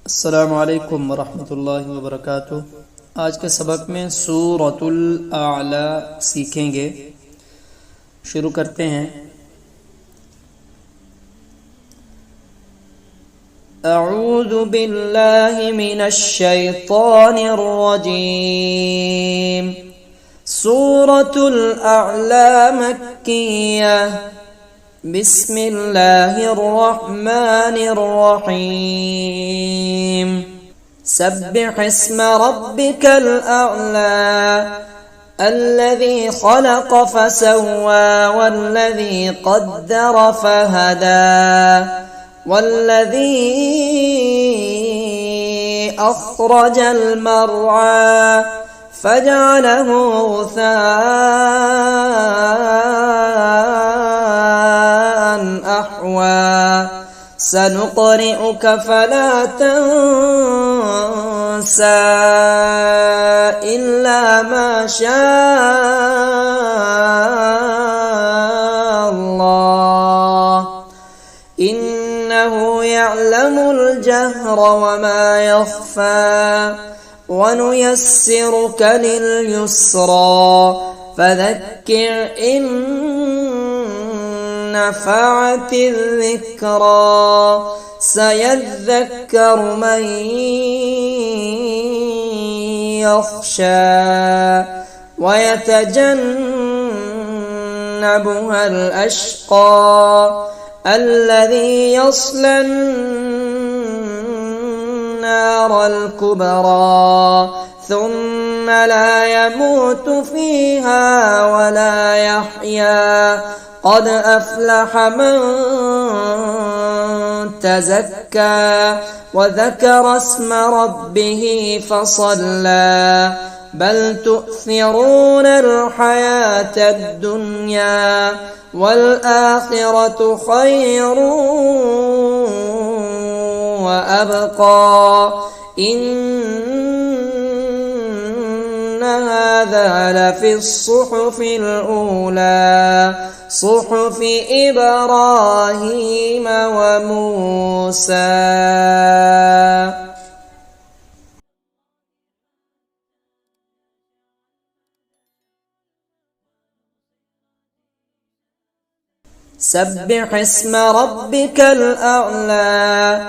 अस्सलामु अलैकुम वरहमतुल्लाहि वबरकातुह। आज के सबक में सूरतुल आला सीखेंगे। शुरू करते हैं। अऊज़ु बिल्लाहि मिनश शैतानिर रजीम। सूरतुल आला मक्किय्यह। बिस्मिल्लाहिर रहमानिर रहीम। सब्बिह इस्म रब्बिकल अअला अल्लज़ी खलक़ फसव्वा वल्लज़ी क़द्दर फहदा वल्लज़ी अख़रजल मर्आ फजअलहु गुसाअन अहवा। सनुक़रिउक फला तंसा इल्ला मा शाअल्लाह इन्नहु यअलमुल जहर वमा यख़फ़ा वनुयस्सिरुक लिलयुस्रा फذكر إن نفعت الذكرى سيذكر من يخشى ويتجنبها الأشقى الذي يصلى النار الكبرى ثم لا يموت فيها ولا يحيا قد أفلح من تزكى وذكر اسم ربه فصلى بل تؤثرون الحياة الدنيا والآخرة خير وأبقى إن هذا لفي الصحف الأولى صحف إبراهيم وموسى। سبح اسم ربك الأعلى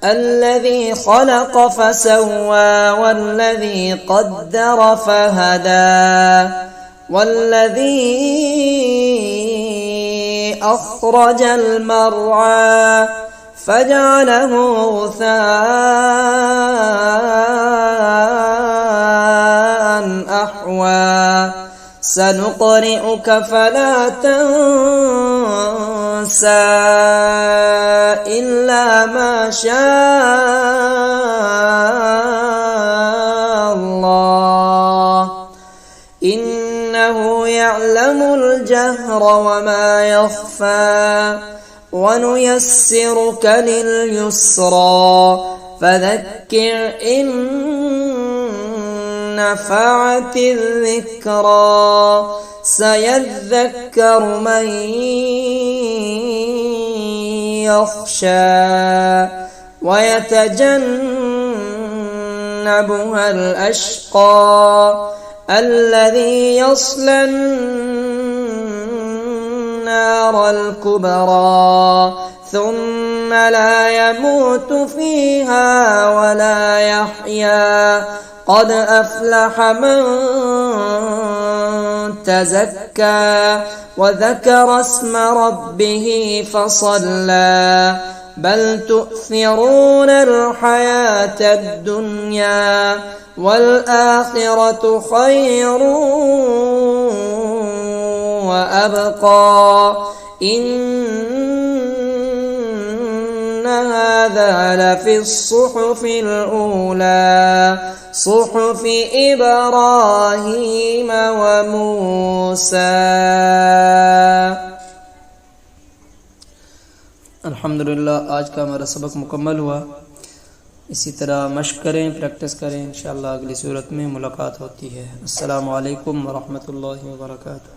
الذي خلق فسوى والذي قدر فهدى والذي أخرج المرعى فجعله غثاء أحوى سنقرئك فلا تنسى إلا ما شاء الله إنه يعلم الجهر وما يخفى ونيسرك لليسرى فذكر إن نفعت الذكرى سيذكر من يخشى ويتجنبها الأشقى الذي يصلى النار الكبرى ثم لا يموت فيها ولا يحيا قد أفلح من تزكى وذكر اسم ربه فصلى بل تؤثرون الحياة الدنيا والآخرة خير وأبقى إن هذا لفي الصحف الأولى صحف إبراهيم وموسى। अल्हम्दुलिल्लाह, आज का हमारा सबक मुकम्मल हुआ। इसी तरह मश्क करें, प्रैक्टिस करें। इंशाअल्लाह अगली सूरत में मुलाकात होती है। अस्सलामु अलैकुम वरहमतुल्लाहि वबरकातुहू।